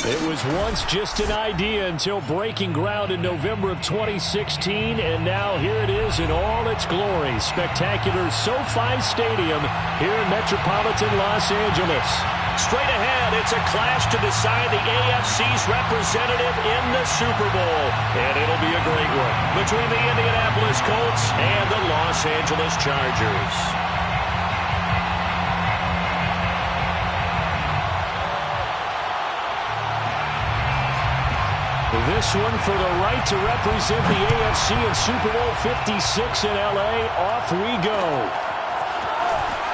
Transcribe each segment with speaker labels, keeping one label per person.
Speaker 1: It was once just an idea until breaking ground in November of 2016, and now here it is in all its glory. Spectacular SoFi Stadium here in metropolitan Los Angeles. Straight ahead, it's a clash to decide the AFC's representative in the Super Bowl. And it'll be a great one between the Indianapolis Colts and the Los Angeles Chargers. This one for the right to represent the AFC in Super Bowl 56 in L.A. Off we go.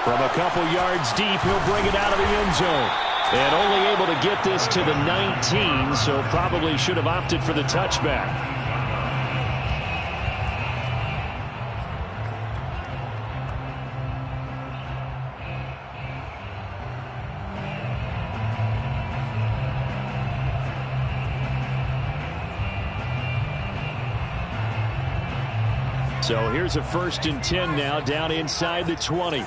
Speaker 1: From a couple yards deep, he'll bring it out of the end zone. And only able to get this to the 19, so probably should have opted for the touchback. So here's a 1st and 10 now, down inside the 20.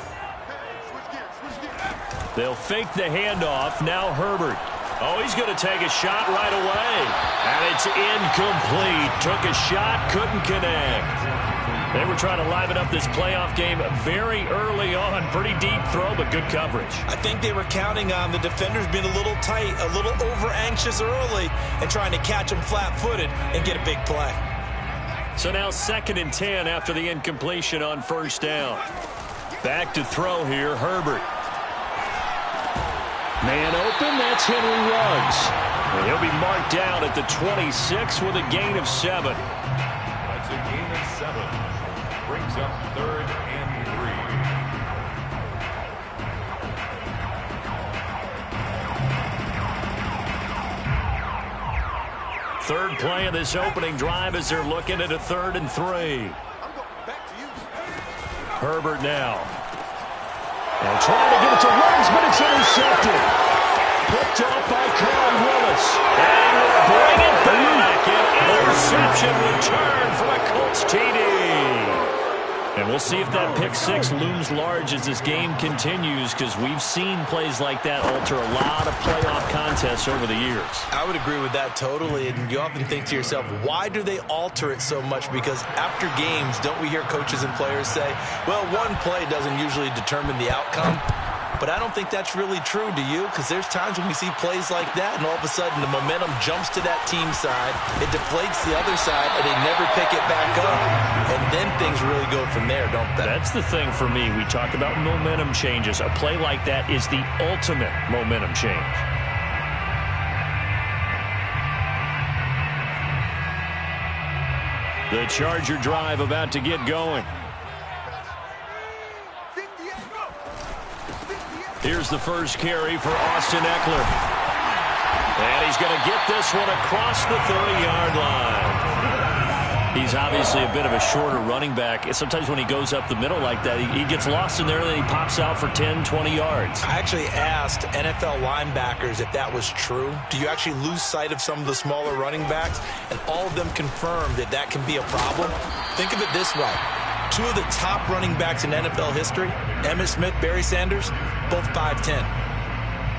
Speaker 1: They'll fake the handoff. Now Herbert. Oh, he's going to take a shot right away. And it's incomplete. Took a shot, couldn't connect. They were trying to liven up this playoff game very early on. Pretty deep throw, but good coverage.
Speaker 2: I think they were counting on the defenders being a little tight, a little over-anxious early, and trying to catch them flat-footed and get a big play.
Speaker 1: So now 2nd and 10 after the incompletion on 1st down. Back to throw here, Herbert. Man open, that's Henry Ruggs. And he'll be marked down at the 26 with a gain of 7.
Speaker 3: That's a gain of 7. Brings up 3rd and
Speaker 1: 3. Third play of this opening drive as they're looking at a 3rd and 3. Herbert now. And trying to get it to Ruggs, but it's intercepted. Picked off by Carl Willis. And we'll bring it back. An interception return from a Colts TD. And we'll see if that pick 6 looms large as this game continues, because we've seen plays like that alter a lot of playoff contests over the years.
Speaker 2: I would agree with that totally, and you often think to yourself, why do they alter it so much? Because after games, don't we hear coaches and players say, well, one play doesn't usually determine the outcome? But I don't think that's really true, do you? Because there's times when we see plays like that, and all of a sudden the momentum jumps to that team side, it deflates the other side, and they never pick it back up. And then things really go from there, don't they?
Speaker 1: That's the thing for me. We talk about momentum changes. A play like that is the ultimate momentum change. The Charger drive about to get going. Here's the first carry for Austin Eckler. And he's going to get this one across the 30-yard line. He's obviously a bit of a shorter running back. Sometimes when he goes up the middle like that, he gets lost in there, and then he pops out for 10, 20 yards.
Speaker 2: I actually asked NFL linebackers if that was true. Do you actually lose sight of some of the smaller running backs? And all of them confirmed that that can be a problem. Think of it this way. 2 of the top running backs in NFL history, Emmitt Smith, Barry Sanders, both 5'10".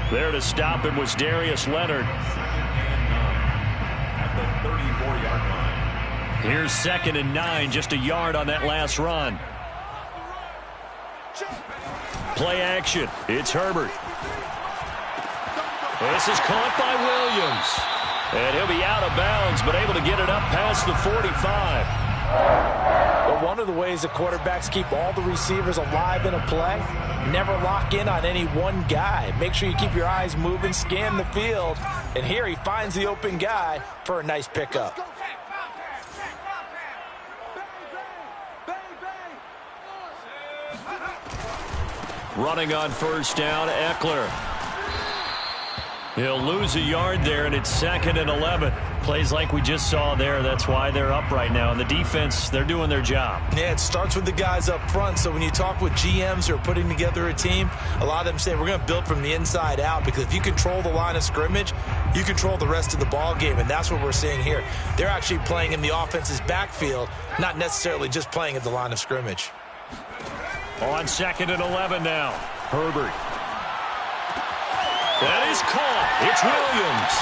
Speaker 1: There to stop him was Darius Leonard.
Speaker 3: At the 34-yard line.
Speaker 1: Here's 2nd and 9, just a yard on that last run. Play action. It's Herbert. This is caught by Williams. And he'll be out of bounds, but able to get it up past the 45.
Speaker 2: But one of the ways the quarterbacks keep all the receivers alive in a play, never lock in on any one guy. Make sure you keep your eyes moving, scan the field. And here he finds the open guy for a nice pickup.
Speaker 1: Running on 1st down, Eckler. He'll lose a yard there, and it's 2nd and 11. Plays like we just saw there. That's why they're up right now. And the defense, they're doing their job.
Speaker 2: Yeah, it starts with the guys up front. So when you talk with GMs who are putting together a team, a lot of them say we're going to build from the inside out, because if you control the line of scrimmage, you control the rest of the ball game, and that's what we're seeing here. They're actually playing in the offense's backfield, not necessarily just playing at the line of scrimmage.
Speaker 1: On 2nd and 11 now, Herbert. That is caught. It's Williams.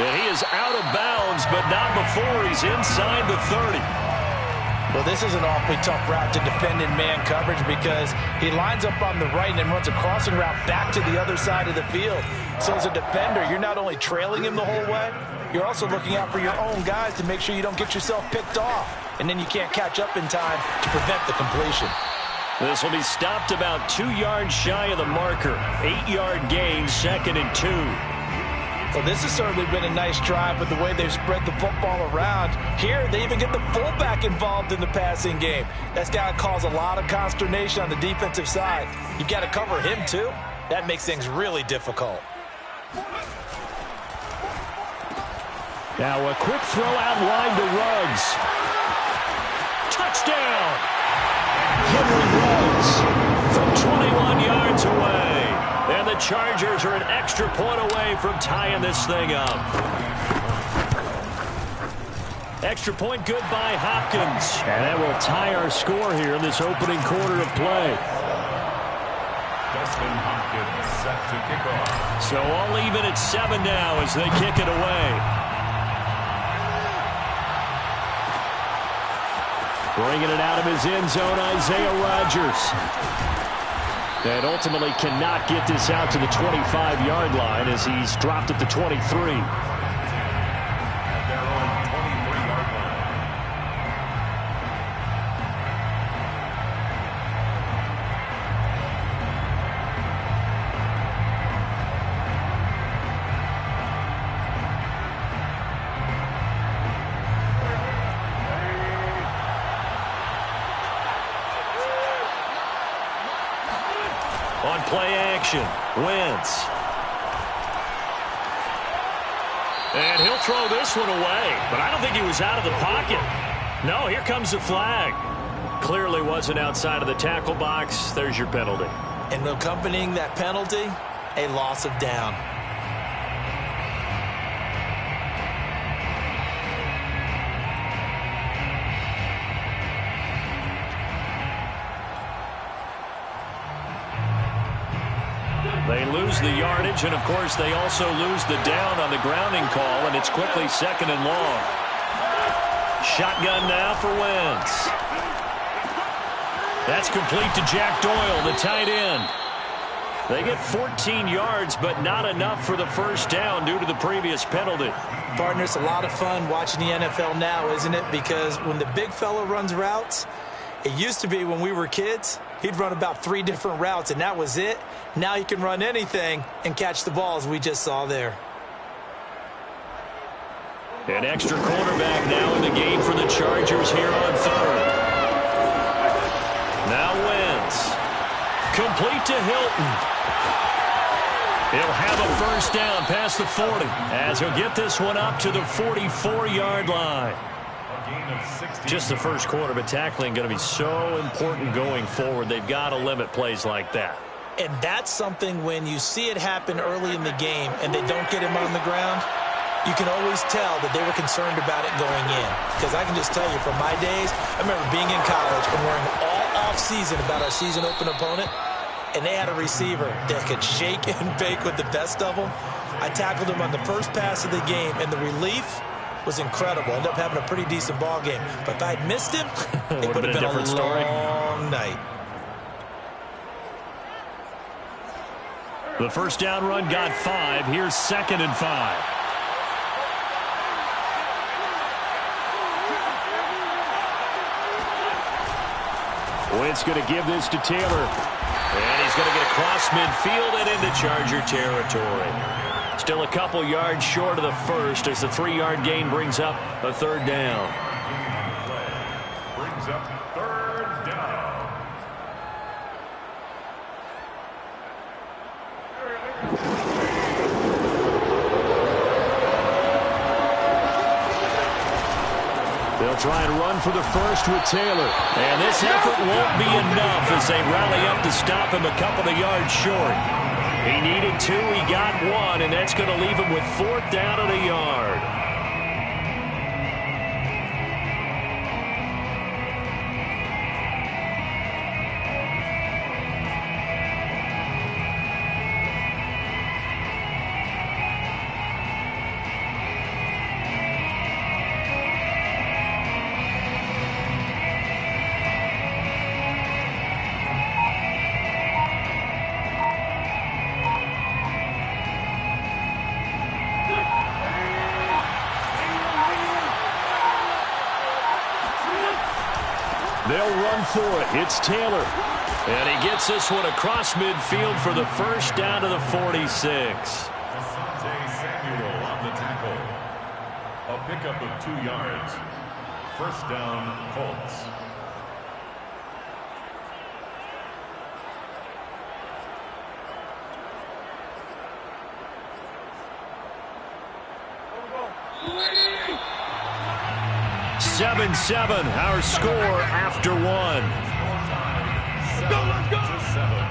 Speaker 1: And he is out of bounds, but not before he's inside the 30.
Speaker 2: Well, this is an awfully tough route to defend in man coverage because he lines up on the right and then runs a crossing route back to the other side of the field. So as a defender, you're not only trailing him the whole way, you're also looking out for your own guys to make sure you don't get yourself picked off. And then you can't catch up in time to prevent the completion.
Speaker 1: This will be stopped about 2 yards shy of the marker. 8-yard gain, 2nd and 2.
Speaker 2: Well, this has certainly been a nice drive with the way they've spread the football around. Here, they even get the fullback involved in the passing game. That's got to cause a lot of consternation on the defensive side. You've got to cover him, too. That makes things really difficult.
Speaker 1: Now a quick throw out wide to Ruggs. Touchdown! Henry Ruggs from 21 yards away. And the Chargers are an extra point away from tying this thing up. Extra point good by Hopkins. And that will tie our score here in this opening quarter of play.
Speaker 3: Dustin Hopkins set to kick off.
Speaker 1: So all even at 7 now as they kick it away. Bringing it out of his end zone, Isaiah Rodgers. And ultimately cannot get this out to the 25-yard line as he's dropped at the 23.
Speaker 3: At their own 23-yard line.
Speaker 1: On play action, Wentz. And he'll throw this one away, but I don't think he was out of the pocket. No, here comes the flag. Clearly wasn't outside of the tackle box. There's your penalty.
Speaker 2: And accompanying that penalty, a loss of down.
Speaker 1: They lose the yardage, and of course they also lose the down on the grounding call, and it's quickly 2nd and long. Shotgun now for Wentz. That's complete to Jack Doyle, the tight end. They get 14 yards, but not enough for the first down due to the previous penalty.
Speaker 2: Partner, it's a lot of fun watching the NFL now, isn't it? Because when the big fella runs routes, it used to be when we were kids, he'd run about 3 different routes, and that was it. Now he can run anything and catch the ball, as we just saw there.
Speaker 1: An extra quarterback now in the game for the Chargers here on 3rd. Now Wentz. Complete to Hilton. He'll have a first down past the 40 as he'll get this one up to the 44-yard line. Just the first quarter, but tackling going to be so important going forward. They've got to limit plays like that.
Speaker 2: And that's something when you see it happen early in the game and they don't get him on the ground, you can always tell that they were concerned about it going in. Because I can just tell you from my days, I remember being in college and worrying all off-season about our season-open opponent, and they had a receiver that could shake and bake with the best of them. I tackled him on the first pass of the game, and the relief was incredible. Ended up having a pretty decent ball game. But if I'd missed him, it would have been a long night.
Speaker 1: The first down run got 5. Here's 2nd and 5. Wentz going to give this to Taylor. And he's going to get across midfield and into Charger territory. Still a couple yards short of the first as the 3-yard gain brings up a 3rd down.
Speaker 3: Brings up 3rd down.
Speaker 1: They'll try and run for the first with Taylor. And this effort won't be enough as they rally up to stop him a couple of yards short. He needed 2, he got 1, and that's going to leave him with 4th down and a yard. They'll run for it. It's Taylor. And he gets this one across midfield for the first down to the 46.
Speaker 3: Samuel on the tackle. A pickup of 2 yards. First down, Colts.
Speaker 1: Seven, our score after one.
Speaker 3: Let's go. 7.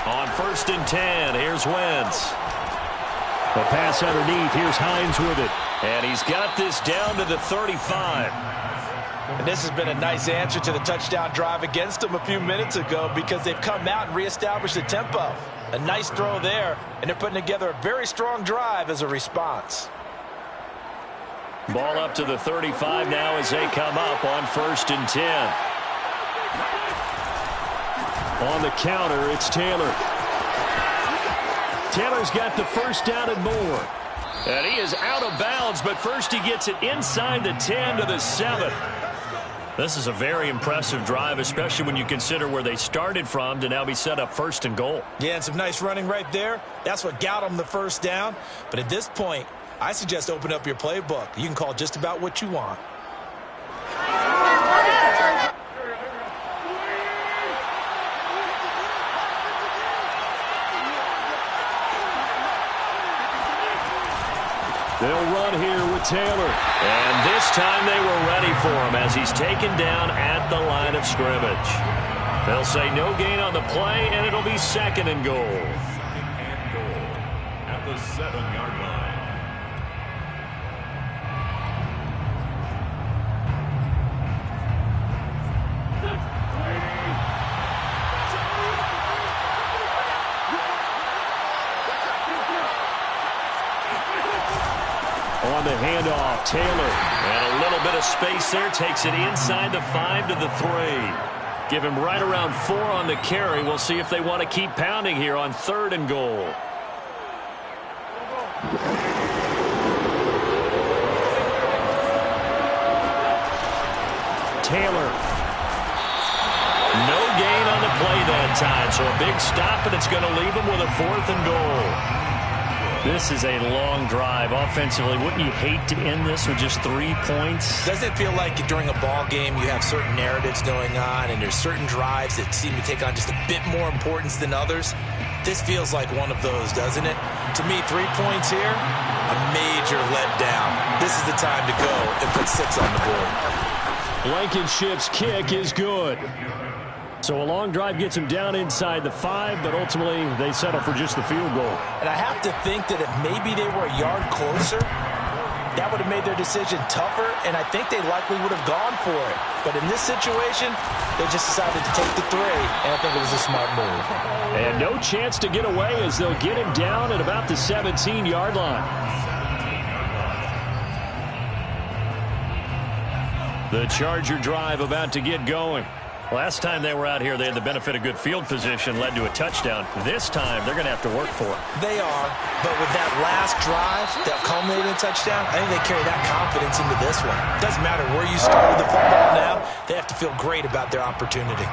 Speaker 1: On 1st and 10, here's Wentz. The pass underneath. Here's Hines with it. And he's got this down to the 35.
Speaker 2: And this has been a nice answer to the touchdown drive against them a few minutes ago because they've come out and reestablished the tempo. A nice throw there, and they're putting together a very strong drive as a response.
Speaker 1: Ball up to the 35 now as they come up on 1st and 10. On the counter, it's Taylor. Taylor's got the first down and more. And he is out of bounds, but first he gets it inside the 10 to the 7. This is a very impressive drive, especially when you consider where they started from to now be set up 1st and goal.
Speaker 2: Yeah, and some nice running right there. That's what got them the first down. But at this point, I suggest open up your playbook. You can call just about what you want.
Speaker 1: They'll run here with Taylor. And this time they were ready for him as he's taken down at the line of scrimmage. They'll say no gain on the play, and it'll be 2nd and goal.
Speaker 3: 2nd and goal at the 7-yard line.
Speaker 1: On the handoff, Taylor. And a little bit of space there. Takes it inside the 5 to the 3. Give him right around 4 on the carry. We'll see if they want to keep pounding here on 3rd and goal. Taylor. No gain on the play that time. So a big stop, and it's going to leave him with a 4th and goal. This is a long drive offensively. Wouldn't you hate to end this with just 3 points?
Speaker 2: Doesn't it feel like during a ball game you have certain narratives going on and there's certain drives that seem to take on just a bit more importance than others? This feels like one of those, doesn't it? To me, 3 points here, a major letdown. This is the time to go and put 6 on the board.
Speaker 1: Blankenship's kick is good. So a long drive gets him down inside the 5, but ultimately they settle for just the field goal.
Speaker 2: And I have to think that if maybe they were a yard closer, that would have made their decision tougher, and I think they likely would have gone for it. But in this situation, they just decided to take the 3, and I think it was a smart move.
Speaker 1: And no chance to get away as they'll get him down at about the 17-yard line. The Charger drive about to get going. Last time they were out here, they had the benefit of good field position, led to a touchdown. This time, they're going to have to work for it.
Speaker 2: They are, but with that last drive that culminated in a touchdown, I think they carry that confidence into this one. It doesn't matter where you started the football now, they have to feel great about their opportunity.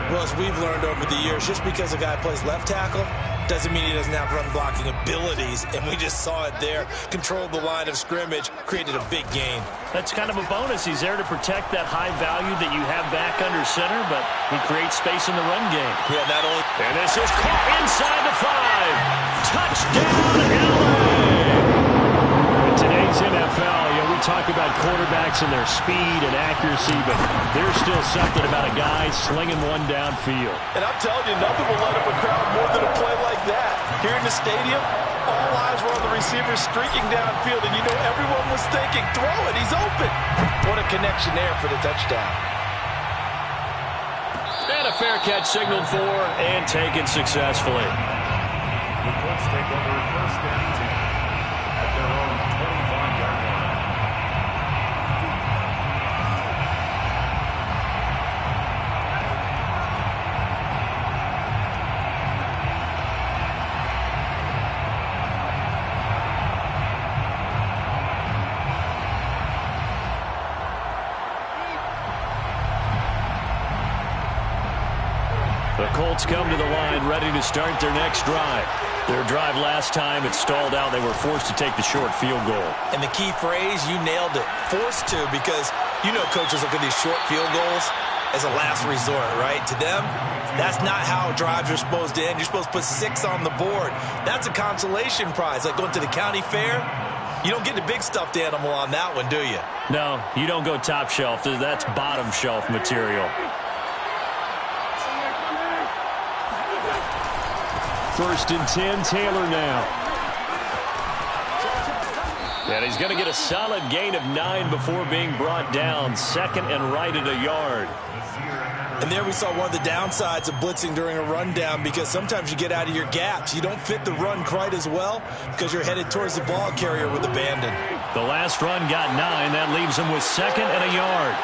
Speaker 2: Well, as we've learned over the years, just because a guy plays left tackle doesn't mean he doesn't have run-blocking abilities, and we just saw it there. Controlled the line of scrimmage, created a big gain.
Speaker 1: That's kind of a bonus. He's there to protect that high value that you have back under center, but he creates space in the run game.
Speaker 2: Yeah, not only...
Speaker 1: And this is caught inside the 5. Touchdown, LA! In today's NFL, we talk about quarterbacks and their speed and accuracy, but there's still something about a guy slinging one downfield.
Speaker 2: And I'm telling you, nothing will light up a crowd more than a play like that. Here in the stadium, all eyes were on the receiver streaking downfield, and you know everyone was thinking, throw it, he's open. What a connection there for the touchdown.
Speaker 1: And a fair catch signaled for and taken successfully.
Speaker 3: The Colts take over 1st
Speaker 1: Colts come to the line ready to start their next drive. Their drive last time, it stalled out. They were forced to take the short field goal.
Speaker 2: And the key phrase, you nailed it, forced to, because you know coaches look at these short field goals as a last resort, right? To them, that's not how drives are supposed to end. You're supposed to put 6 on the board. That's a consolation prize, like going to the county fair. You don't get the big stuffed animal on that one, do you?
Speaker 1: No, you don't go top shelf. That's bottom shelf material. First and 10, Taylor now. And he's going to get a solid gain of 9 before being brought down. Second and right at a yard.
Speaker 2: And there we saw one of the downsides of blitzing during a rundown, because sometimes you get out of your gaps. You don't fit the run quite as well because you're headed towards the ball carrier with abandon.
Speaker 1: The last run got 9. That leaves him with second and a yard.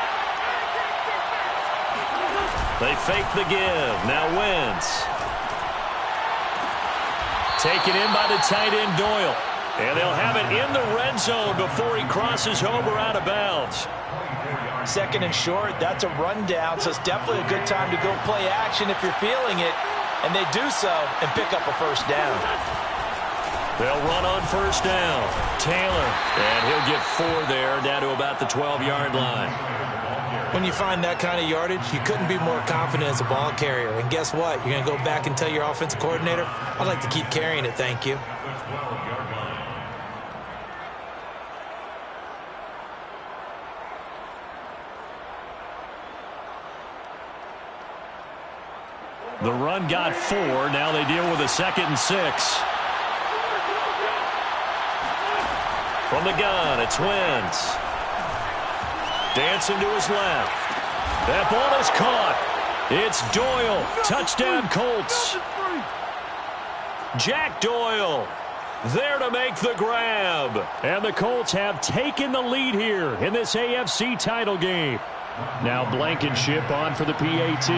Speaker 1: They fake the give. Now Wentz. Taken in by the tight end Doyle. And they'll have it in the red zone before he crosses over out of bounds.
Speaker 2: Second and short, that's a rundown, so it's definitely a good time to go play action if you're feeling it. And they do so and pick up a first down.
Speaker 1: They'll run on first down. Taylor. And he'll get 4 there, down to about the 12-yard line.
Speaker 2: When you find that kind of yardage, you couldn't be more confident as a ball carrier. And guess what? You're going to go back and tell your offensive coordinator, I'd like to keep carrying it, thank you.
Speaker 1: The run got 4. Now they deal with a 2nd and 6. From the gun, it's Wentz. Dancing to his left. That ball is caught. It's Doyle. Touchdown, Colts. Jack Doyle there to make the grab. And the Colts have taken the lead here in this AFC title game. Now Blankenship on for the PAT.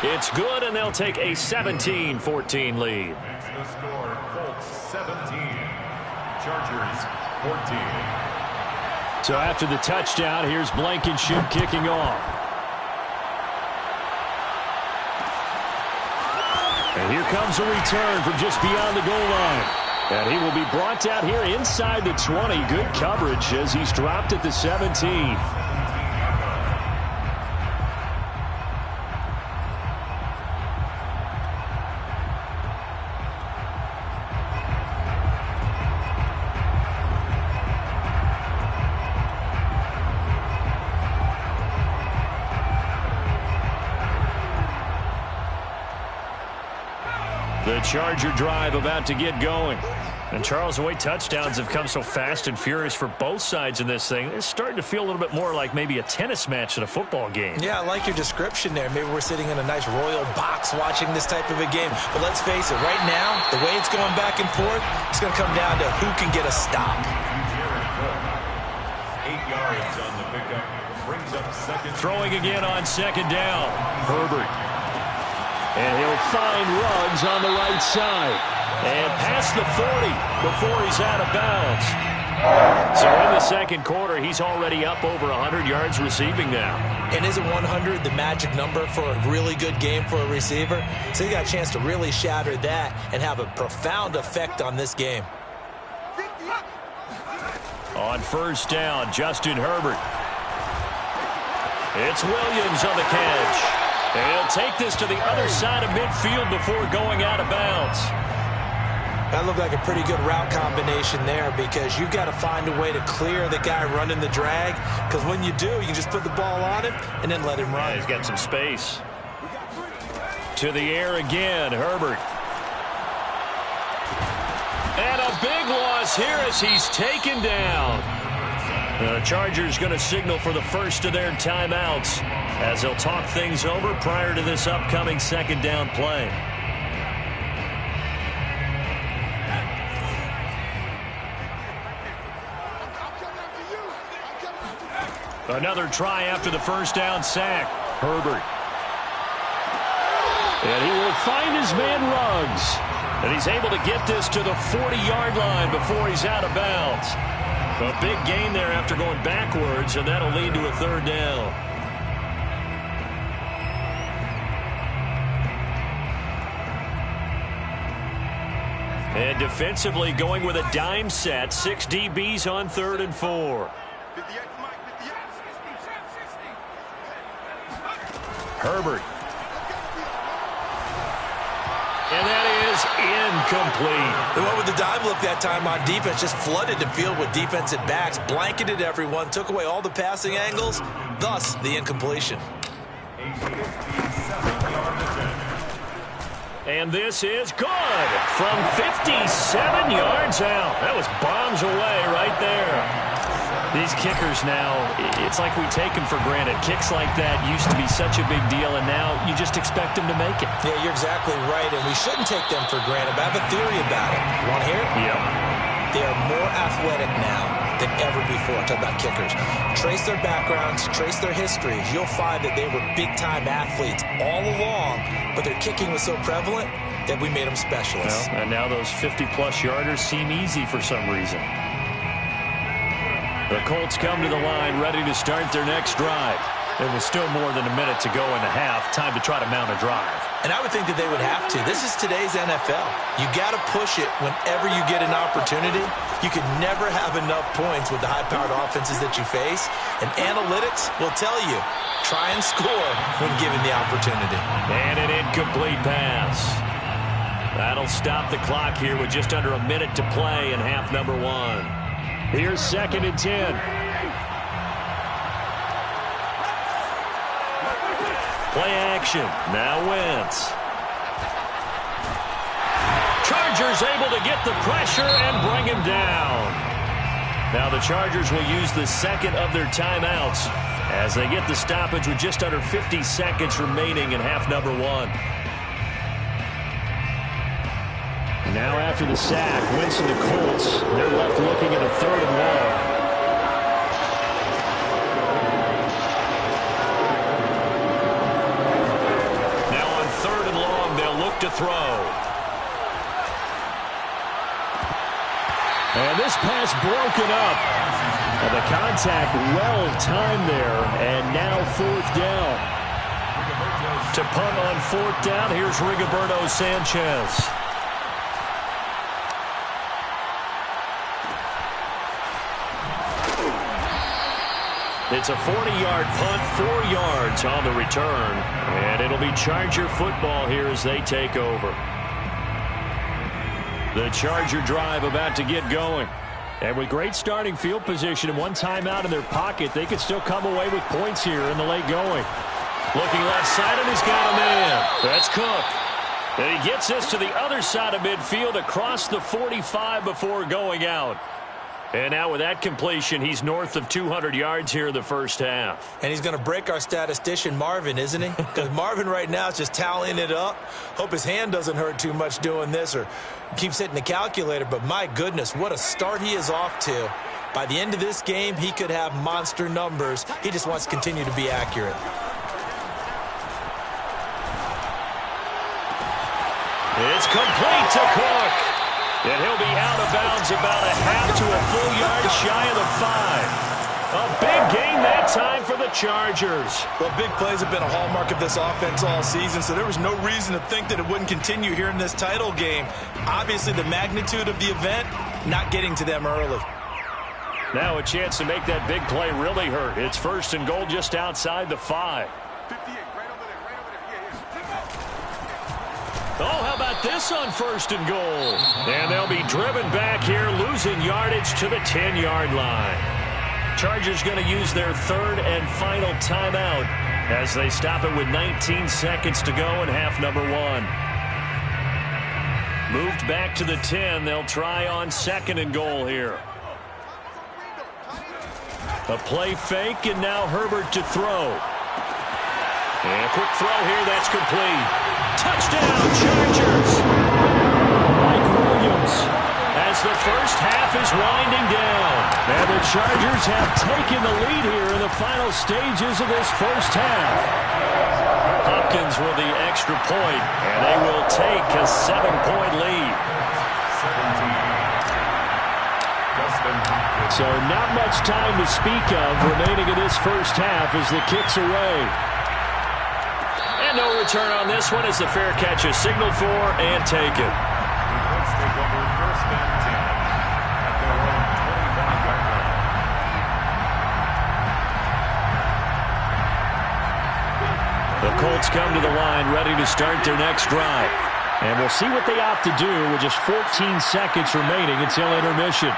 Speaker 1: It's good, and they'll take a 17-14 lead.
Speaker 3: That's the score. Colts 17, Chargers 14.
Speaker 1: So after the touchdown, here's Blankenship kicking off. And here comes a return from just beyond the goal line. And he will be brought out here inside the 20. Good coverage as he's dropped at the 17. The Charger drive about to get going. And Charles, the way touchdowns have come so fast and furious for both sides in this thing, it's starting to feel a little bit more like maybe a tennis match than a football game.
Speaker 2: Yeah, I like your description there. Maybe we're sitting in a nice royal box watching this type of a game. But let's face it, right now, the way it's going back and forth, it's going to come down to who can get a stop.
Speaker 3: 8 yards on the pickup. Brings up second.
Speaker 1: Throwing again on second down. Herbert. And he'll find Ruggs on the right side. And past the 40 before he's out of bounds. So in the second quarter, he's already up over 100 yards receiving now.
Speaker 2: And isn't 100 the magic number for a really good game for a receiver? So he got a chance to really shatter that and have a profound effect on this game.
Speaker 1: On first down, Justin Herbert. It's Williams on the catch. And he'll take this to the other side of midfield before going out of bounds.
Speaker 2: That looked like a pretty good route combination there, because you've got to find a way to clear the guy running the drag, because when you do, you can just put the ball on him and then let him run.
Speaker 1: Yeah, he's got some space. To the air again, Herbert. And a big loss here as he's taken down. The Chargers going to signal for the first of their timeouts as they'll talk things over prior to this upcoming second down play. Another try after the first down sack. Herbert. And he will find his man Ruggs. And he's able to get this to the 40-yard line before he's out of bounds. A big gain there after going backwards, and that'll lead to a third down. And defensively going with a dime set. 6 DBs on 3rd and 4. Herbert. And that is incomplete.
Speaker 2: They went with the dime look that time on defense. Just flooded the field with defensive backs. Blanketed everyone. Took away all the passing angles. Thus, the incompletion.
Speaker 1: And this is good from 57 yards out. That was bombs away right there. These kickers now, it's like we take them for granted. Kicks like that used to be such a big deal, and now you just expect them to make it.
Speaker 2: Yeah, you're exactly right, and we shouldn't take them for granted. But I have a theory about it. You want to hear it?
Speaker 1: Yep.
Speaker 2: They are more athletic now than ever before. Talk about kickers. Trace their backgrounds, trace their histories. You'll find that they were big-time athletes all along, but their kicking was so prevalent that we made them specialists.
Speaker 1: Well, and now those 50-plus yarders seem easy for some reason. The Colts come to the line ready to start their next drive. There was still more than a minute to go in the half. Time to try to mount a drive.
Speaker 2: And I would think that they would have to. This is today's NFL. You got to push it whenever you get an opportunity. You can never have enough points with the high-powered offenses that you face. And analytics will tell you, try and score when given the opportunity.
Speaker 1: And an incomplete pass. That'll stop the clock here with just under a minute to play in half number 1. Here's 2nd and 10. Play action. Now Wentz. Chargers able to get the pressure and bring him down. Now the Chargers will use the second of their timeouts as they get the stoppage with just under 50 seconds remaining in half number 1. Now after the sack, Wentz and the Colts, they're left looking at a 3rd and 1. Now on 3rd and long, they'll look to throw. And this pass broken up. And the contact well timed there, and now 4th down. To punt on 4th down, here's Rigoberto Sanchez. It's a 40-yard punt, 4 yards on the return. And it'll be Charger football here as they take over. The Charger drive about to get going. And with great starting field position and one timeout in their pocket, they could still come away with points here in the late going. Looking left side, and he's got a man. That's Cook. And he gets this to the other side of midfield across the 45 before going out. And now with that completion, he's north of 200 yards here in the first half.
Speaker 2: And he's going to break our statistician Marvin, isn't he? Because Marvin right now is just tallying it up. Hope his hand doesn't hurt too much doing this or keeps hitting the calculator. But my goodness, what a start he is off to. By the end of this game, he could have monster numbers. He just wants to continue to be accurate.
Speaker 1: It's complete to Cook. And he'll be out of bounds about a half to a full yard shy of the 5. A big gain that time for the Chargers.
Speaker 2: Well, big plays have been a hallmark of this offense all season, so there was no reason to think that it wouldn't continue here in this title game. Obviously, the magnitude of the event, not getting to them early.
Speaker 1: Now a chance to make that big play really hurt. It's 1st and goal just outside the 5. Oh, how about this on 1st and goal? And they'll be driven back here, losing yardage to the 10-yard line. Chargers going to use their 3rd and final timeout as they stop it with 19 seconds to go in half number 1. Moved back to the 10. They'll try on 2nd and goal here. A play fake, and now Herbert to throw. And a quick throw here, that's complete. Touchdown, Chargers! Mike Williams, as the first half is winding down. And the Chargers have taken the lead here in the final stages of this first half. Hopkins with the extra point, and they will take a 7-point lead.
Speaker 3: 17. Justin Hopkins.
Speaker 1: So not much time to speak of remaining in this first half as the kick's away.
Speaker 4: And no return on this one as the fair catch is signaled for and taken.
Speaker 3: Let's take over first and 10 at their own 25-yard line.
Speaker 1: The Colts come to the line ready to start their next drive. And we'll see what they opt to do with just 14 seconds remaining until intermission.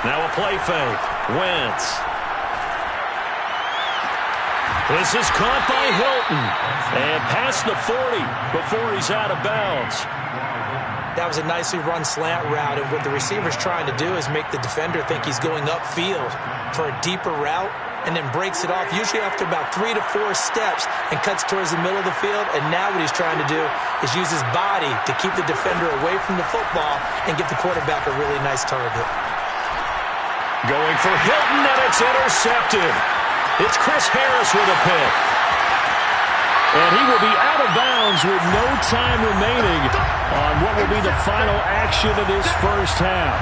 Speaker 4: Now a play fake. Wentz. This is caught by Hilton. And past the 40 before he's out of bounds.
Speaker 2: That was a nicely run slant route, and what the receiver's trying to do is make the defender think he's going upfield for a deeper route, and then breaks it off, usually after about 3 to 4 steps, and cuts towards the middle of the field. And now what he's trying to do is use his body to keep the defender away from the football and give the quarterback a really nice target.
Speaker 4: Going for Hilton, and it's intercepted. It's Chris Harris with a pick.
Speaker 1: And he will be out of bounds with no time remaining on what will be the final action of this first half.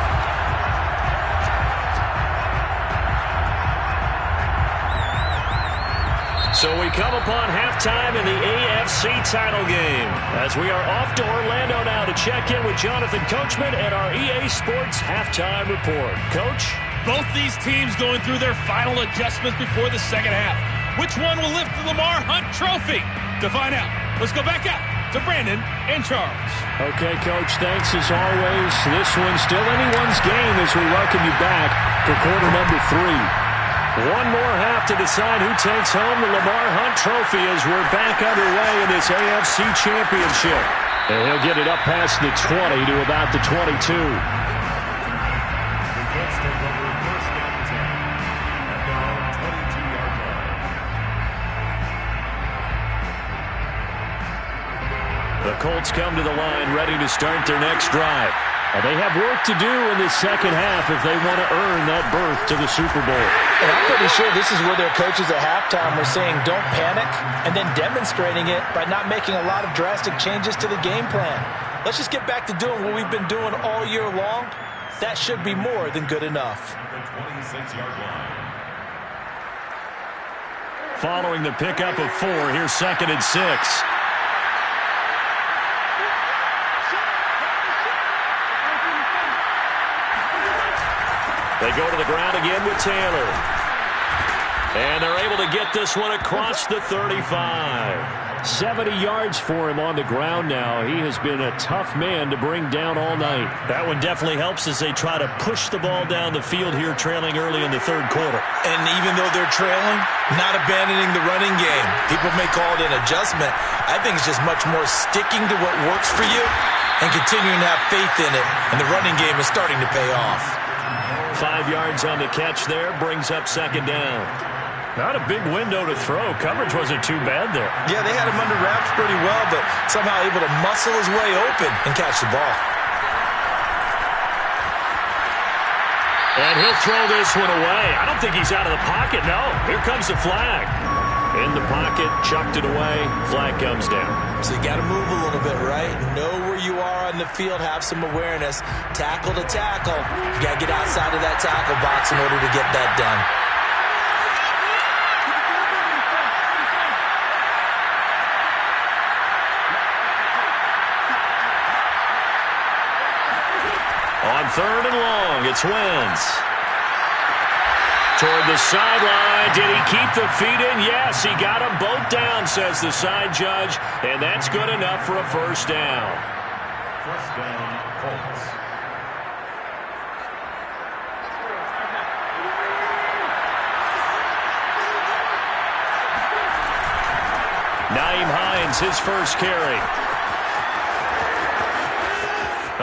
Speaker 4: So we come upon halftime in the AFC title game as we are off to Orlando now to check in with Jonathan Coachman and our EA Sports halftime report. Coach?
Speaker 5: Both these teams going through their final adjustments before the second half. Which one will lift the Lamar Hunt Trophy? To find out, let's go back out to Brandon and Charles.
Speaker 1: Okay, Coach, thanks as always. This one's still anyone's game as we welcome you back for quarter number 3.
Speaker 4: One more half to decide who takes home the Lamar Hunt Trophy as we're back underway in this AFC Championship.
Speaker 1: And he'll get it up past the 20 to about the 22. The Colts come to the line ready to start their next drive. And they have work to do in the second half if they want to earn that berth to the Super Bowl.
Speaker 2: And I'm pretty sure this is where their coaches at halftime were saying don't panic, and then demonstrating it by not making a lot of drastic changes to the game plan. Let's just get back to doing what we've been doing all year long. That should be more than good enough.
Speaker 3: The 26-yard line.
Speaker 4: Following the pickup of 4, here's 2nd and 6. They go to the ground again with Taylor. And they're able to get this one across the 35.
Speaker 1: 70 yards for him on the ground now. He has been a tough man to bring down all night.
Speaker 4: That one definitely helps as they try to push the ball down the field here, trailing early in the third quarter.
Speaker 2: And even though they're trailing, not abandoning the running game. People may call it an adjustment. I think it's just much more sticking to what works for you and continuing to have faith in it. And the running game is starting to pay off.
Speaker 4: 5 yards on the catch there, brings up 2nd down. Not a big window to throw. Coverage wasn't too bad there.
Speaker 2: Yeah, they had him under wraps pretty well, but somehow able to muscle his way open and catch the ball.
Speaker 4: And he'll throw this one away. I don't think he's out of the pocket, no. Here comes the flag. In the pocket, chucked it away. Flag comes down.
Speaker 2: So you got to move a little bit, right? Know where you are on the field, have some awareness. Tackle to tackle. You got to get outside of that tackle box in order to get that done.
Speaker 4: On 3rd and long, it's Wentz. Toward the sideline. Did he keep the feet in? Yes, he got them both down, says the side judge. And that's good enough for a first down.
Speaker 3: First down, Colts.
Speaker 4: Nyheim Hines, his first carry.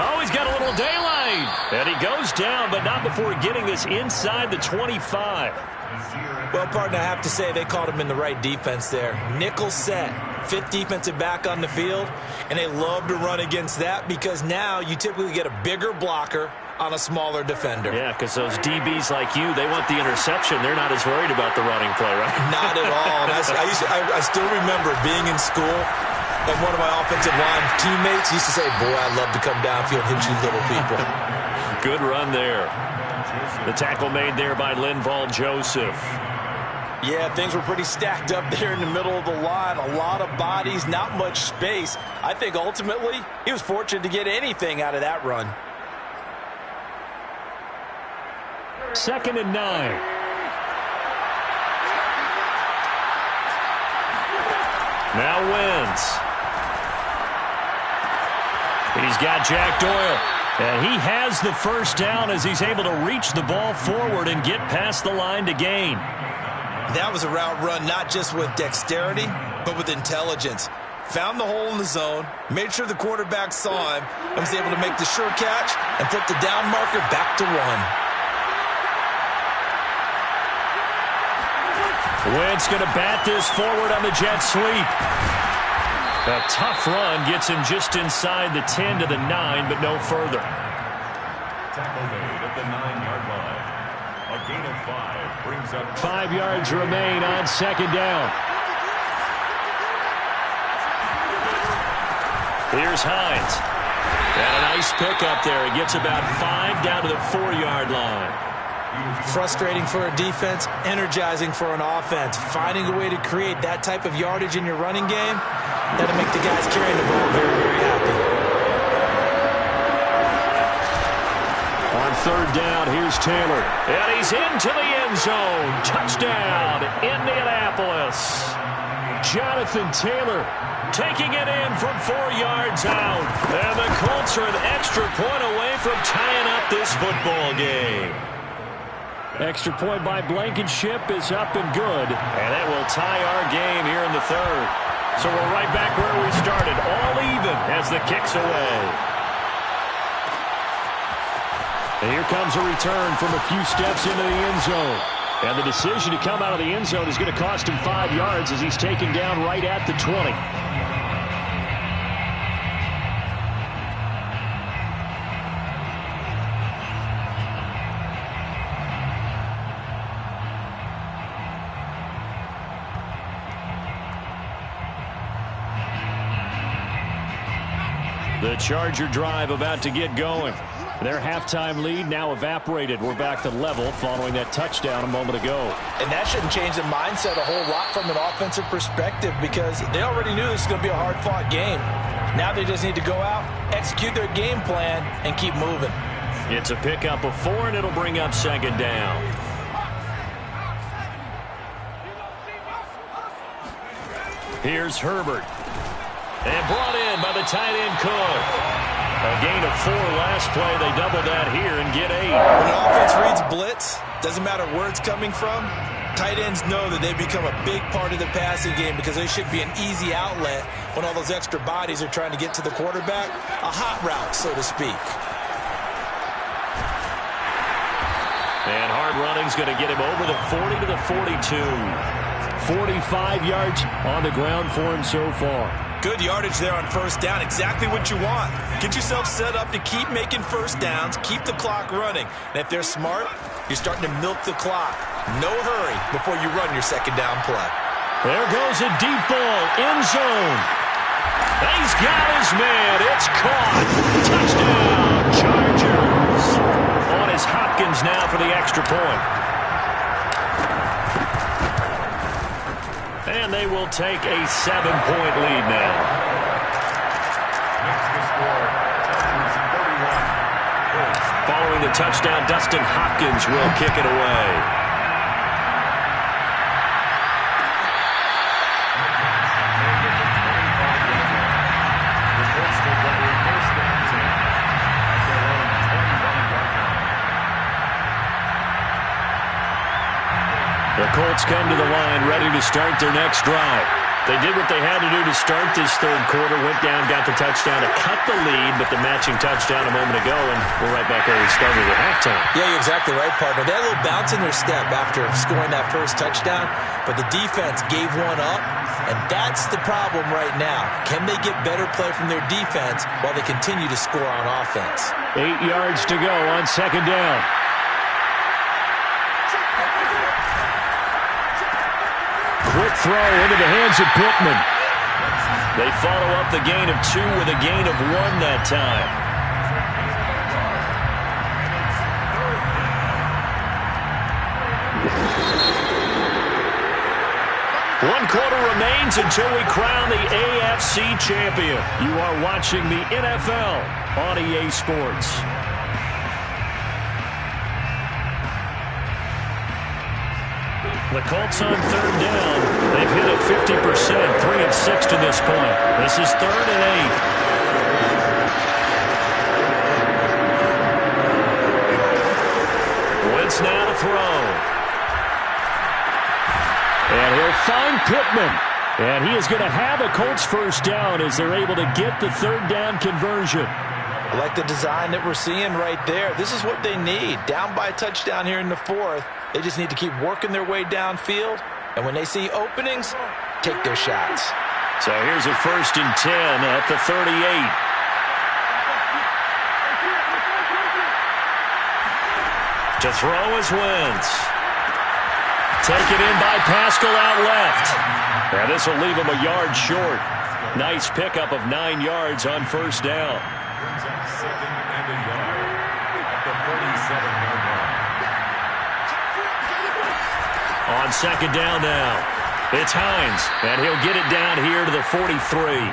Speaker 4: Oh, he's got a little daylight. And he goes down, but not before getting this inside the 25.
Speaker 2: Well, partner, I have to say they caught him in the right defense there. Nickel set, 5th defensive back on the field, and they love to run against that because now you typically get a bigger blocker on a smaller defender.
Speaker 4: Yeah, because those DBs like you, they want the interception. They're not as worried about the running play, right?
Speaker 2: Not at all. And I still remember being in school, And one of my offensive line teammates used to say, boy, I love to come downfield and hit you little people.
Speaker 4: Good run there. The tackle made there by Linval Joseph.
Speaker 2: Yeah, things were pretty stacked up there in the middle of the line. A lot of bodies, not much space. I think ultimately he was fortunate to get anything out of that run.
Speaker 1: 2nd and 9.
Speaker 4: Now Wentz. He's got Jack Doyle.
Speaker 1: And he has the first down as he's able to reach the ball forward and get past the line to gain.
Speaker 2: That was a route run not just with dexterity, but with intelligence. Found the hole in the zone, made sure the quarterback saw him, and was able to make the sure catch and flip the down marker back to 1.
Speaker 1: Wentz going to bat this forward on the jet sweep. A tough run gets him just inside the 10 to the 9, but no further.
Speaker 3: Tackle made at the 9-yard line. A gain of 5 brings up
Speaker 1: 5 yards remain on 2nd down.
Speaker 4: Here's Hines. And a nice pickup there. He gets about 5 down to the 4-yard line.
Speaker 2: Frustrating for a defense, energizing for an offense. Finding a way to create that type of yardage in your running game, that'll make the guys carrying the ball very, very happy.
Speaker 1: On 3rd down, here's Taylor.
Speaker 4: And he's into the end zone. Touchdown, Indianapolis.
Speaker 1: Jonathan Taylor
Speaker 4: taking it in from 4 yards out. And the Colts are an extra point away from tying up this football game.
Speaker 1: Extra point by Blankenship is up and good.
Speaker 4: And it will tie our game here in the 3rd. So we're right back where we started, all even as the kick's away.
Speaker 1: And here comes a return from a few steps into the end zone. And the decision to come out of the end zone is going to cost him 5 yards as he's taken down right at the 20. The Charger drive about to get going. Their halftime lead now evaporated. We're back to level following that touchdown a moment ago.
Speaker 2: And that shouldn't change the mindset a whole lot from an offensive perspective because they already knew this was going to be a hard-fought game. Now they just need to go out, execute their game plan, and keep moving.
Speaker 4: It's a pickup of 4, and it'll bring up 2nd down. Here's Herbert. And brought in by the tight end Cook. A gain of 4 last play. They double that here and get 8.
Speaker 2: When an offense reads blitz, doesn't matter where it's coming from, tight ends know that they become a big part of the passing game because they should be an easy outlet when all those extra bodies are trying to get to the quarterback. A hot route, so to speak.
Speaker 4: And hard running's going to get him over the 40 to the 42.
Speaker 1: 45 yards on the ground for him so far.
Speaker 2: Good yardage there on 1st down. Exactly what you want. Get yourself set up to keep making 1st downs, keep the clock running. And if they're smart, you're starting to milk the clock. No hurry before you run your 2nd down play.
Speaker 1: There goes a deep ball, end zone.
Speaker 4: He's got his man. It's caught. Touchdown, Chargers. On is Hopkins now for the extra point. And they will take a 7-point lead now.
Speaker 3: Makes the score.
Speaker 4: Following the touchdown, Dustin Hopkins will kick it away. The Colts come to the line ready to start their next drive. They did what they had to do to start this 3rd quarter, went down, got the touchdown to cut the lead, but the matching touchdown a moment ago, and we're right back where we started at halftime.
Speaker 2: Yeah, you're exactly right, partner. They had a little bounce in their step after scoring that first touchdown, but the defense gave one up, and that's the problem right now. Can they get better play from their defense while they continue to score on offense?
Speaker 1: 8 yards to go on 2nd down. Quick throw into the hands of Pittman.
Speaker 4: They follow up the gain of 2 with a gain of 1 that time. One quarter remains until we crown the AFC champion. You are watching the NFL on EA Sports. The Colts on 3rd down. They've hit it 50%, 3 of 6 to this point. This is 3rd and 8. Wentz now to throw. And he'll find Pittman. And he is going to have a Colts first down as they're able to get the 3rd down conversion.
Speaker 2: I like the design that we're seeing right there. This is what they need. Down by a touchdown here in the 4th. They just need to keep working their way downfield. And when they see openings, take their shots.
Speaker 4: So here's a 1st and 10 at the 38. To throw is Wentz. Taken in by Pascal out left. And this will leave him a yard short. Nice pickup of 9 yards on 1st down.
Speaker 3: Brings up 2nd and a yard at the 47-yard line.
Speaker 4: On 2nd down now, it's Hines, and he'll get it down here to the 43.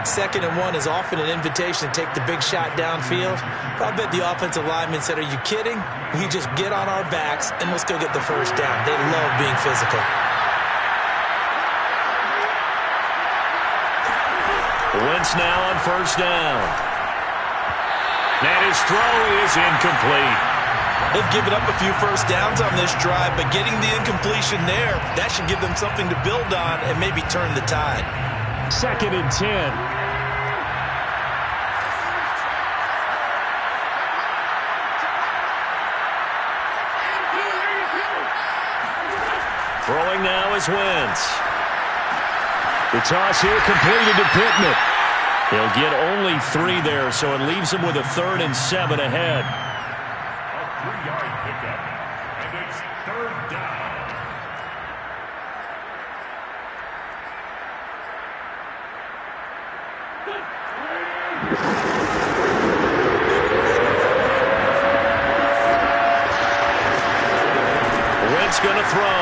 Speaker 2: 2nd and 1 is often an invitation to take the big shot downfield. I bet the offensive lineman said, are you kidding? We just get on our backs and let's go get the first down. They love being physical.
Speaker 4: Wentz now on 1st down. And his throw is incomplete.
Speaker 2: They've given up a few first downs on this drive, but getting the incompletion there, that should give them something to build on and maybe turn the tide.
Speaker 1: 2nd and 10.
Speaker 4: Throwing now is Wentz.
Speaker 1: The toss here completed to Pittman.
Speaker 4: He'll get only 3 there, so it leaves him with a 3rd and 7 ahead.
Speaker 3: A 3-yard pickup, and it's 3rd down.
Speaker 4: Wentz going to throw.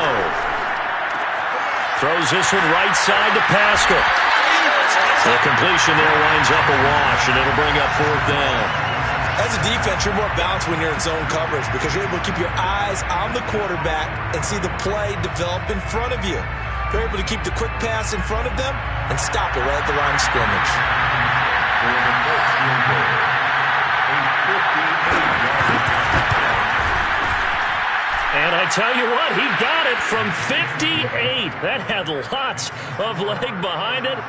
Speaker 4: Throws this one right side to Pascal. The completion there winds up a wash, and it'll bring up 4th down.
Speaker 2: As a defense, you're more balanced when you're in zone coverage because you're able to keep your eyes on the quarterback and see the play develop in front of you. You're able to keep the quick pass in front of them and stop it right at the line of scrimmage.
Speaker 4: And I tell you what, he got it from 58. That had lots of leg behind it.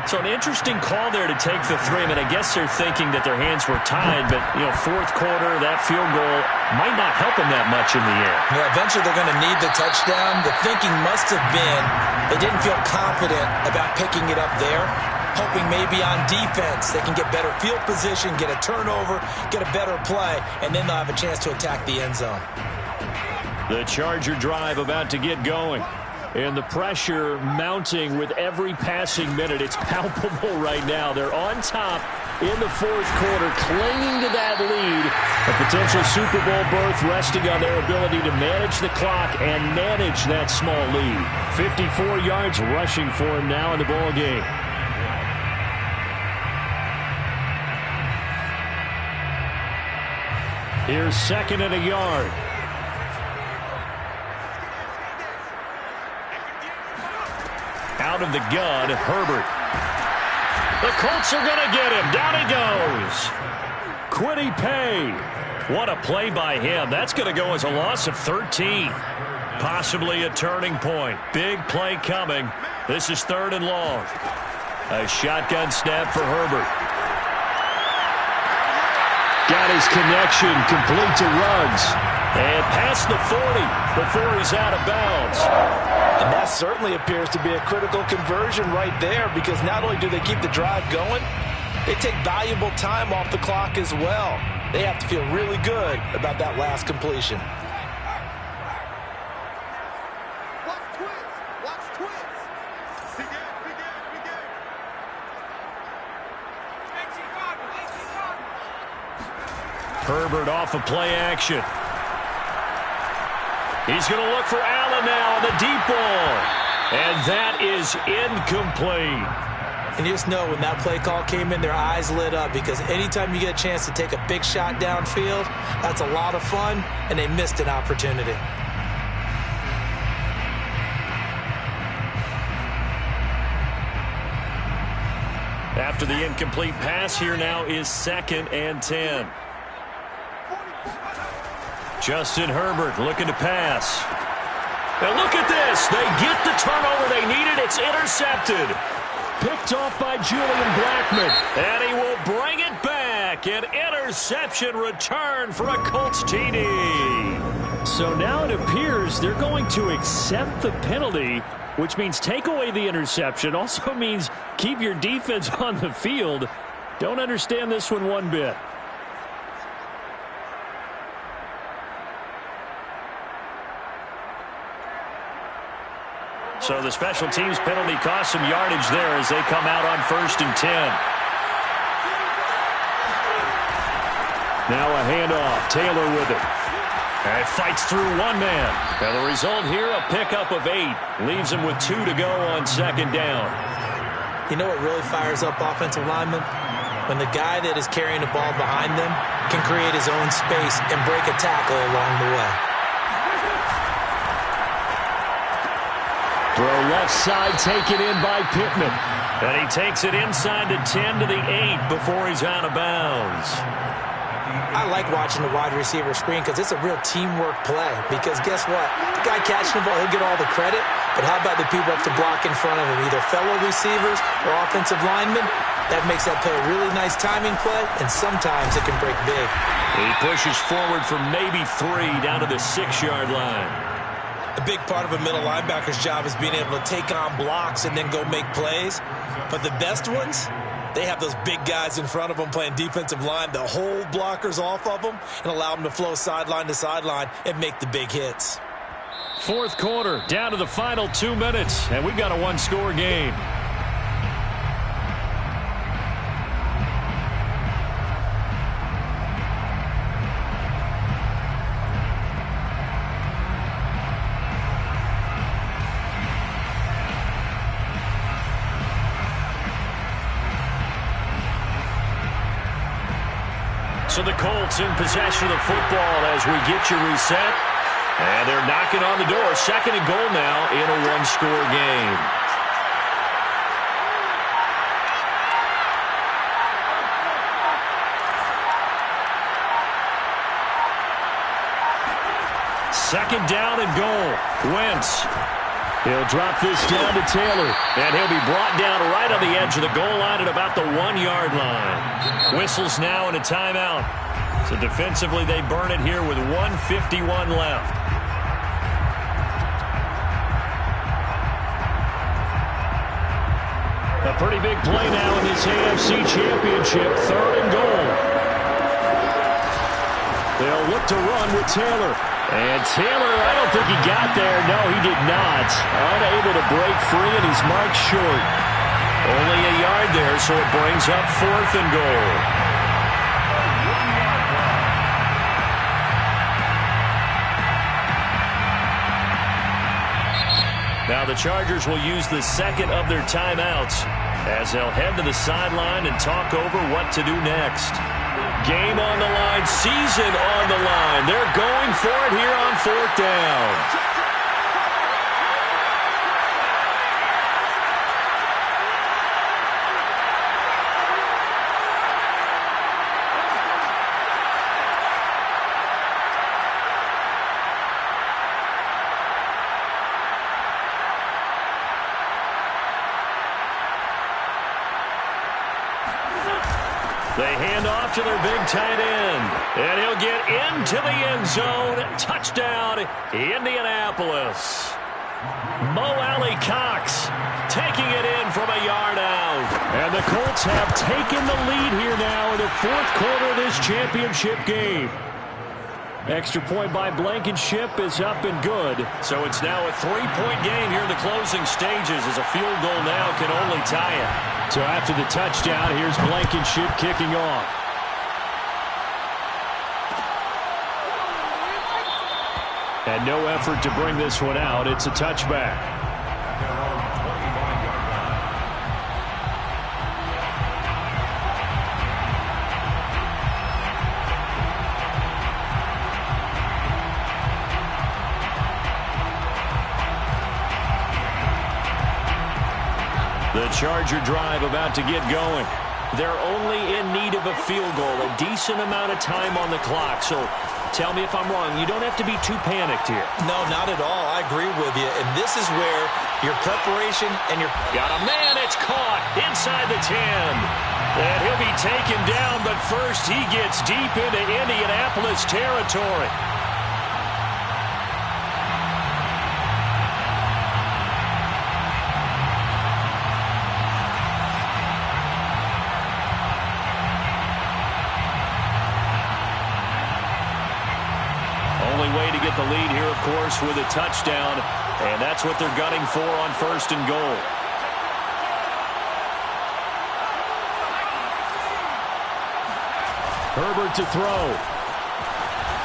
Speaker 4: So an interesting call there to take the 3. I mean, I guess they're thinking that their hands were tied, but, 4th quarter, that field goal might not help them that much in the air.
Speaker 2: Yeah, eventually they're going to need the touchdown. The thinking must have been they didn't feel confident about picking it up there, hoping maybe on defense they can get better field position, get a turnover, get a better play, and then they'll have a chance to attack the end zone.
Speaker 1: The Charger drive about to get going. And the pressure mounting with every passing minute. It's palpable right now. They're on top in the 4th quarter, clinging to that lead. A potential Super Bowl berth resting on their ability to manage the clock and manage that small lead. 54 yards rushing for him now in the ball game. Here's 2nd and a yard. Out of the gun, Herbert. The Colts are going to get him. Down he goes. Kwity Paye. What a play by him. That's going to go as a loss of 13. Possibly a turning point. Big play coming. This is 3rd and long. A shotgun snap for Herbert. Got his connection complete to Ruggs. And past the 40 before he's out of bounds.
Speaker 2: And that certainly appears to be a critical conversion right there because not only do they keep the drive going, they take valuable time off the clock as well. They have to feel really good about that last completion.
Speaker 1: Herbert off of play action. He's going to look for Allen now on the deep ball. And that is incomplete.
Speaker 2: And you just know when that play call came in, their eyes lit up, because anytime you get a chance to take a big shot downfield, that's a lot of fun, and they missed an opportunity.
Speaker 1: After the incomplete pass, here now is 2nd and 10. Justin Herbert looking to pass. And look at this. They get the turnover they needed. It's intercepted. Picked off by Julian Blackmon. And he will bring it back. An interception return for a Colts TD. So now it appears they're going to accept the penalty, which means take away the interception. Also means keep your defense on the field. Don't understand this one bit. So the special teams penalty cost some yardage there as they come out on 1st and 10. Now a handoff. Taylor with it. And fights through one man. And the result here, a pickup of 8. Leaves him with 2 to go on 2nd down.
Speaker 2: You know what really fires up offensive linemen? When the guy that is carrying the ball behind them can create his own space and break a tackle along the way.
Speaker 1: Throw left side taken in by Pittman. And he takes it inside the 10 to the 8 before he's out of bounds.
Speaker 2: I like watching the wide receiver screen because it's a real teamwork play. Because guess what? The guy catching the ball, he'll get all the credit. But how about the people up to block in front of him? Either fellow receivers or offensive linemen. That makes that play a really nice timing play, and sometimes it can break big.
Speaker 1: He pushes forward for maybe 3 down to the 6-yard line.
Speaker 2: A big part of a middle linebacker's job is being able to take on blocks and then go make plays. But the best ones, they have those big guys in front of them playing defensive line to hold blockers off of them and allow them to flow sideline to sideline and make the big hits.
Speaker 1: 4th quarter, down to the final 2 minutes, and we've got a 1-score game. So the Colts in possession of the football as we get you reset. And they're knocking on the door. 2nd and goal now in a 1-score game. Second down and goal. Wentz. He'll drop this down to Taylor. And he'll be brought down right on the edge of the goal line at about the 1-yard line. Whistles now and a timeout. So defensively they burn it here with 1:51 left. A pretty big play now in this AFC Championship. 3rd and goal. They'll look to run with Taylor. And Taylor, I don't think he got there. No, he did not. Unable to break free, and he's marked short. Only a yard there, so it brings up 4th and goal. Now the Chargers will use the 2nd of their timeouts as they'll head to the sideline and talk over what to do next. Game on the line, season on the line. They're going for it here on 4th down. They hand off to their big tight end. And he'll get into the end zone. Touchdown, Indianapolis. Mo Alley Cox taking it in from a yard out. And the Colts have taken the lead here now in the 4th quarter of this championship game. Extra point by Blankenship is up and good. So it's now a 3-point game here in the closing stages as a field goal now can only tie it. So after the touchdown, here's Blankenship kicking off. And no effort to bring this one out. It's a touchback. The Charger drive about to get going. They're only in need of a field goal, a decent amount of time on the clock. So tell me if I'm wrong. You don't have to be too panicked here.
Speaker 2: No, not at all. I agree with you. And this is where your preparation and your...
Speaker 1: Got a man. It's caught inside the 10. And he'll be taken down, but first he gets deep into Indianapolis territory. Way to get the lead here, of course, with a touchdown, and that's what they're gunning for on 1st and goal. Herbert to throw.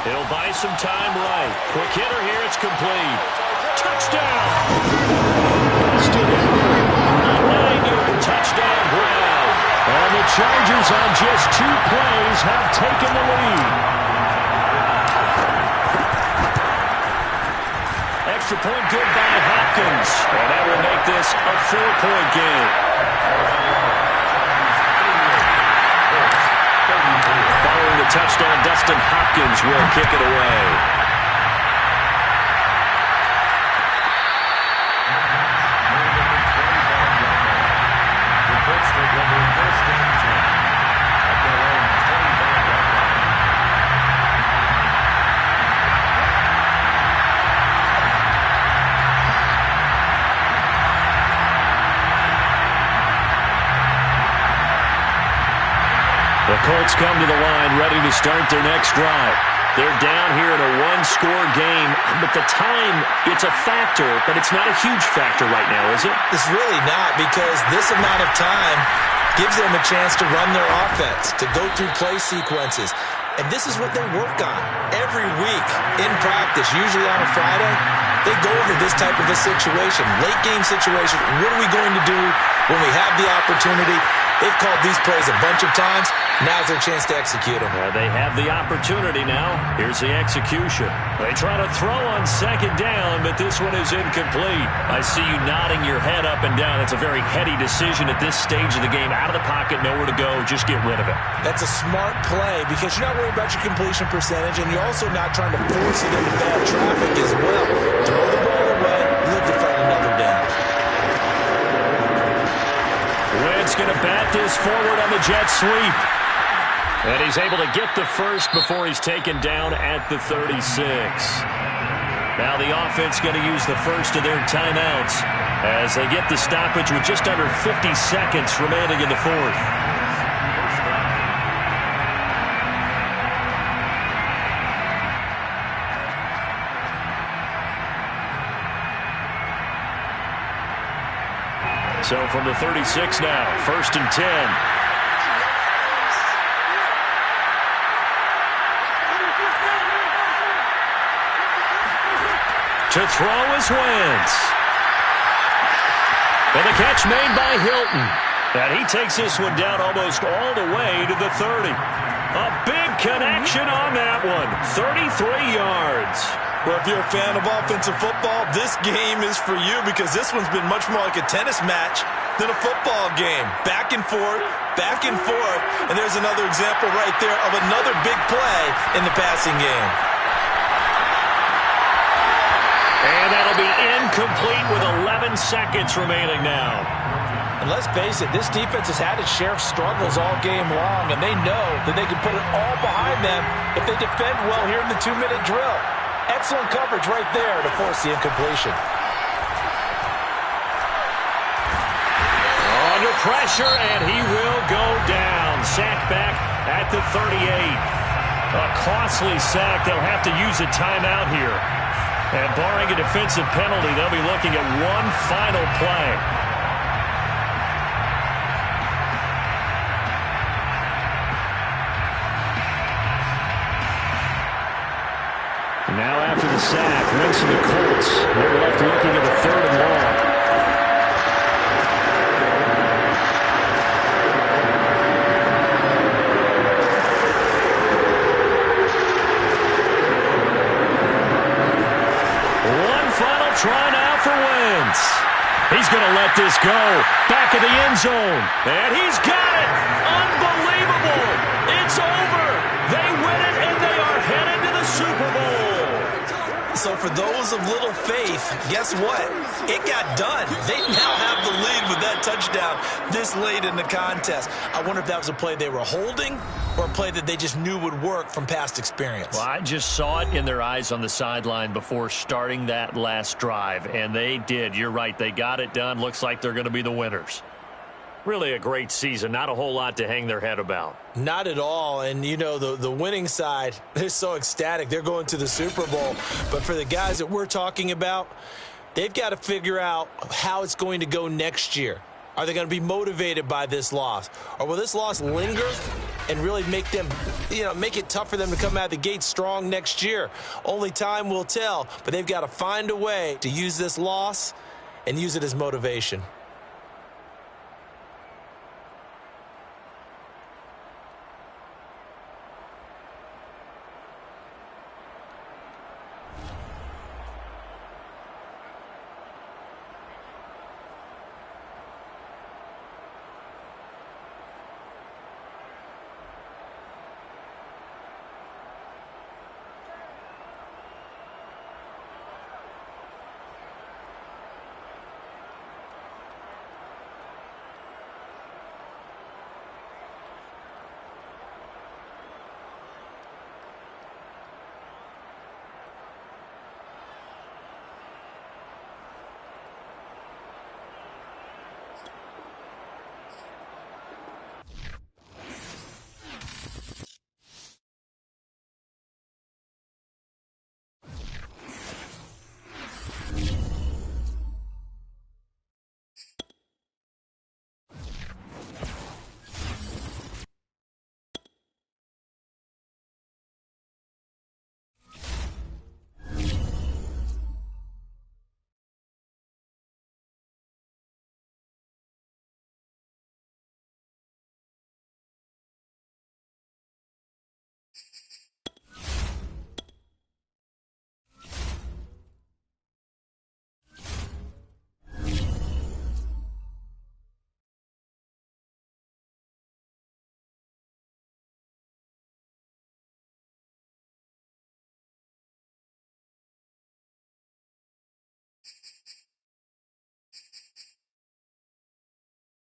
Speaker 1: He'll buy some time right. Quick hitter here. It's complete. Touchdown! Busted a 9-yard touchdown grab. And the Chargers on just 2 plays have taken the lead. Extra point good by Hopkins. And that will make this a 4-point game. Following the touchdown, Dustin Hopkins will kick it away. The Colts come to the line ready to start their next drive. They're down here in a 1-score game, but the time, it's a factor, but it's not a huge factor right now, is it?
Speaker 2: It's really not, because this amount of time gives them a chance to run their offense, to go through play sequences. And this is what they work on every week in practice, usually on a Friday. They go over this type of a situation, late game situation. What are we going to do when we have the opportunity? They've called these plays a bunch of times. Now's their chance to execute them.
Speaker 1: They have the opportunity now. Here's the execution. They try to throw on 2nd down, but this one is incomplete. I see you nodding your head up and down. It's a very heady decision at this stage of the game. Out of the pocket, nowhere to go. Just get rid of it.
Speaker 2: That's a smart play because you're not worried about your completion percentage, and you're also not trying to force it into bad traffic as well. Throw the ball away. Live to fight another down.
Speaker 1: Wentz going to bat this forward on the jet sweep. And he's able to get the first before he's taken down at the 36. Now the offense going to use the first of their timeouts as they get the stoppage with just under 50 seconds remaining in the 4th. So from the 36 now, 1st and 10. To throw is Wentz. And the catch made by Hilton. And he takes this one down almost all the way to the 30. A big connection on that one. 33 yards.
Speaker 2: Well, if you're a fan of offensive football, this game is for you because this one's been much more like a tennis match than a football game. Back and forth, and there's another example right there of another big play in the passing game.
Speaker 1: And that'll be incomplete with 11 seconds remaining now.
Speaker 2: And let's face it, this defense has had its share of struggles all game long, and they know that they can put it all behind them if they defend well here in the 2-minute drill. Excellent coverage right there to force the incompletion.
Speaker 1: Under pressure, and he will go down. Sacked back at the 38. A costly sack. They'll have to use a timeout here. And barring a defensive penalty, they'll be looking at one final play. Now after the the sack. Wentz and the Colts. We're left looking at the 3rd and long. One final try now for Wentz. He's going to let this go. Back of the end zone. And he's got it. Unbelievable. It's over. They win it, and they are headed to the Super Bowl.
Speaker 2: So for those of little faith, guess what? It got done. They now have the lead with that touchdown this late in the contest. I wonder if that was a play they were holding or a play that they just knew would work from past experience.
Speaker 1: Well, I just saw it in their eyes on the sideline before starting that last drive, and they did. You're right. They got it done. Looks like they're going to be the winners. Really a great season. Not a whole lot to hang their head about.
Speaker 2: Not at all. And, you know, the winning side, they're so ecstatic. They're going to the Super Bowl. But for the guys that we're talking about, they've got to figure out how it's going to go next year. Are they going to be motivated by this loss? Or will this loss linger and really make them, make it tough for them to come out of the gate strong next year? Only time will tell. But they've got to find a way to use this loss and use it as motivation.